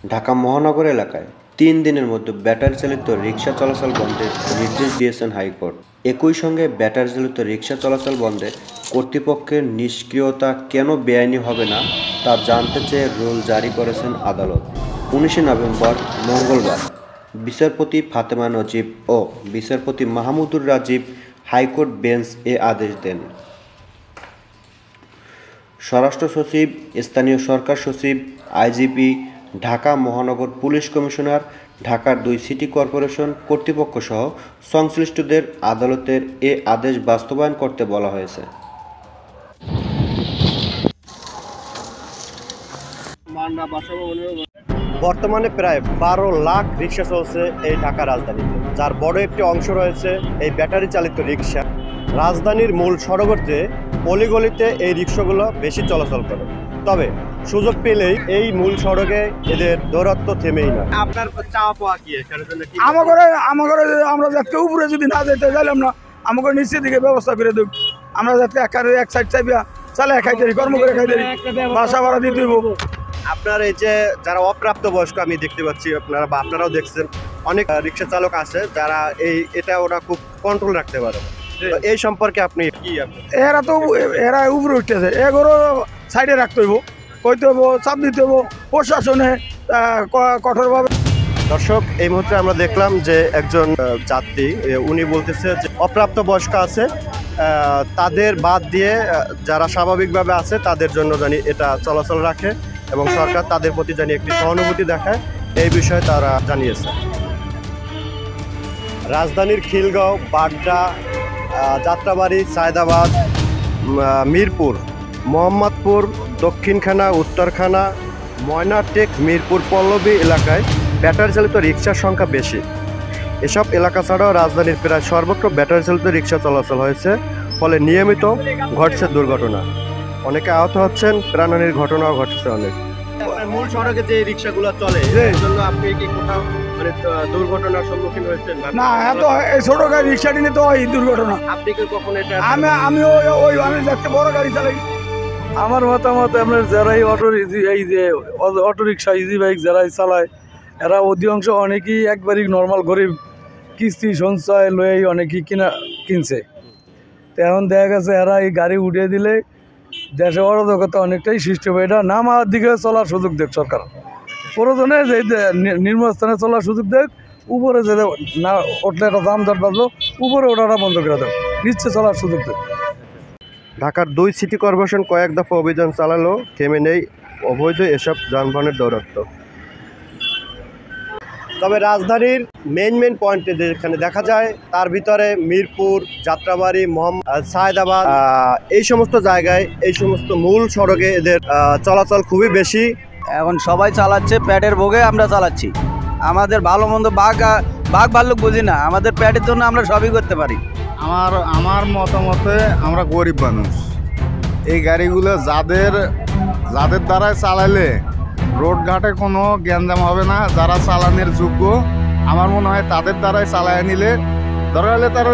ঢাকা মহানগর এলাকায় ৩ দিনের মধ্যে ব্যাটারি চালিত রিকশা চলাচল বন্ধের নির্দেশ দিয়েছেন হাইকোর্ট। একই সঙ্গে ব্যাটারি চালিত রিকশা চলাচল বন্ধে কর্তৃপক্ষের নিষ্ক্রিয়তা কেন বেআইনি হবে না তা জানতে চেয়ে রুল জারি করেছেন আদালত। ১৯ নভেম্বর মঙ্গলবার বিচারপতি ফাতেমা নজিব ও বিচারপতি মাহমুদুর রাজীব হাইকোর্ট বেঞ্চ এ আদেশ দেন। স্বরাষ্ট্র সচিব, স্থানীয় সরকার সচিব, আইজিপি, ঢাকা মহানগর পুলিশ কমিশনার, ঢাকার ২ সিটি কর্পোরেশন কর্তৃপক্ষ সহ সংশ্লিষ্টদের আদালতের এ আদেশ বাস্তবায়ন করতে বলা হয়েছে। বর্তমানে প্রায় ১২ লাখ রিক্সা চলছে এই ঢাকা রাজধানীতে, যার বড় একটি অংশ রয়েছে এই ব্যাটারি চালিত রিক্সা। রাজধানীর মূল সড়কতে অলিগলিতে এই রিক্সাগুলো বেশি চলাচল করে, তবে সুযোগ পেলেই এই মূল সড়কে এদের দৌরাত্ম থেমেই না। আপনার চাওয়া পাওয়া কি? আমাকে আমরা যাতে উপরে যদি না যেতে চাইলাম না, আমাকে নিচের দিকে ব্যবস্থা করে দেব। আমরা যাতে এক সাইড চাইবা চালে খাইতে কর্ম করে খাইতে বাসা ভাড়া দিয়ে দেবো। আপনার এই যে যারা অপ্রাপ্ত বয়স্ক আমি দেখতে পাচ্ছি, আপনারা বা আপনারাও দেখছেন অনেক রিক্সা চালক আছে যারা এটা ওরা খুব কন্ট্রোল রাখতে পারে। এই সম্পর্কে আপনি কি? এরা উপরে উঠতেছে, এগুলো সাইডে রাখতে হইব, কইতে হইব, চাপ দিতে হইব প্রশাসনে কঠোরভাবে। দর্শক, এই মুহূর্তে আমরা দেখলাম যে একজন যাত্রী উনি বলতেছে যে অপ্রাপ্ত বয়স্ক আছে, তাদের বাদ দিয়ে যারা স্বাভাবিকভাবে আছে তাদের জন্য জানি এটা চলাচল রাখে এবং সরকার তাদের প্রতি জানি একটি সহানুভূতি দেখায়, এই বিষয়ে তারা জানিয়েছে। রাজধানীর খিলগাঁও, বাড্ডা, যাত্রাবাড়ি, সায়দাবাদ, মিরপুর, মোহাম্মদপুর, দক্ষিণখানা, উত্তরখানা, ময়নাটেক, মিরপুর পল্লবী এলাকায় ব্যাটারি চালিত রিকশার সংখ্যা বেশি। এসব এলাকা ছাড়াও রাজধানীর প্রায় সর্বত্র ব্যাটারি চালিত রিকশা চলাচল হয়েছে, ফলে নিয়মিত ঘটছে দুর্ঘটনা। অনেকে আহত হচ্ছেন, প্রাণহানির ঘটনাও ঘটছে অনেক। মূল সড়কে যে রিকশাগুলো চলে এর জন্য আপনি কি কোথাও মানে দুর্ঘটনার সম্মুখীন হয়েছেন? না, এত এই ছোট গাড়ি রিক্সাটি নিয়ে তো হয় দুর্ঘটনা। আপনি কি কখন এটা? আমি আমি যাতে বড় গাড়ি চালাই। আমার মতামত, আপনার যারাই অটো রিক্সা, ইজি বাইক যারাই চালায়, এরা অধিকাংশ অনেকেই একবারই নর্মাল গরিব, কিস্তি সঞ্চয় লয়েই অনেকেই কিনছে। তো এখন দেখা গেছে এরা এই গাড়ি উঠিয়ে দিলে দেশে অরাজকতা অনেকটাই সৃষ্টি হবে। এটা নামার দিকে চলার সুযোগ দেখ সরকার, প্রয়োজনে যে নিম্নস্থানে চলার সুযোগ দেখ, উপরে যে না উঠলে একটা দাম দর বাঁধলো, উপরে ওঠাটা বন্ধ করে দেয়, নিচে চলার সুযোগ দেখ। ঢাকার ২ সিটি কর্পোরেশন কয়েক দফা অভিযান চালালেও থেমে নেই অবৈধ এসব যানবাহনের দৌরাত্ম্য। তবে রাজধানীর মেইন পয়েন্টে যেখানে দেখা যায় তার ভিতরে মিরপুর, যাত্রাবাড়ি, সায়দাবাদ, এই সমস্ত জায়গায়, এই সমস্ত মূল সড়কে এদের চলাচল খুবই বেশি। এখন সবাই চালাচ্ছে প্যাটের ভোগে, আমরা চালাচ্ছি। আমাদের ভালো মন্দ বাঘ ভাল্লুক বুঝি না, আমাদের প্যাটের জন্য আমরা সবই করতে পারি। আমার মতামতে আমরা গরিব মানুষ, এই গাড়িগুলো যাদের দ্বারাই চালাইলে রোডঘাটে কোনো গ্যাঞ্জাম হবে না, যারা চালানোর যোগ্য আমার মনে হয় তাদের দ্বারাই চালায় নিলে, দরকার হলে তার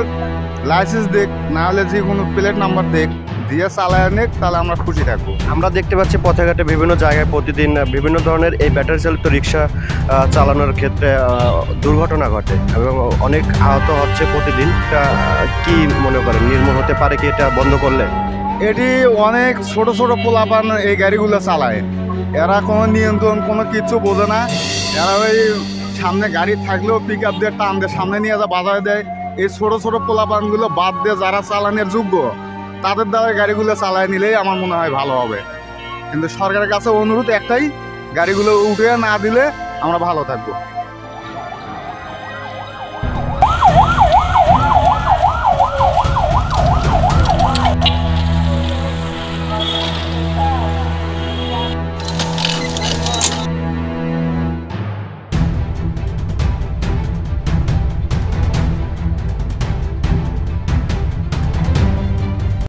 লাইসেন্স দেখ, না হলে যে কোনো প্লেট নাম্বার দেখ, দিয়ে চালায় নেক, তাহলে আমরা খুশি থাকবো। আমরা দেখতে পাচ্ছি পথে ঘাটে বিভিন্ন জায়গায় প্রতিদিন বিভিন্ন ধরনের এই ব্যাটারি চালিত রিক্সা চালানোর ক্ষেত্রে দুর্ঘটনা ঘটে এবং অনেক আহত হচ্ছে প্রতিদিন। কি মনে করেন, নির্মূল হতে পারে কি এটা বন্ধ করলে? এটি অনেক ছোট পোলাপান এই গাড়িগুলো চালায়, এরা কোনো নিয়ন্ত্রণ কোনো কিছু বোঝে না। এরা ওই সামনে গাড়ি থাকলেও পিক আপ দিয়ে টান দিয়ে সামনে নিয়ে যা বাধা দেয়। এই ছোট পোলাপানগুলো বাদ দিয়ে যারা চালানোর যোগ্য তাদের দ্বারা গাড়িগুলো চালায় নিলেই আমার মনে হয় ভালো হবে। কিন্তু সরকারের কাছে অনুরোধ একটাই, গাড়িগুলো উঠে না দিলে আমরা ভালো থাকবো।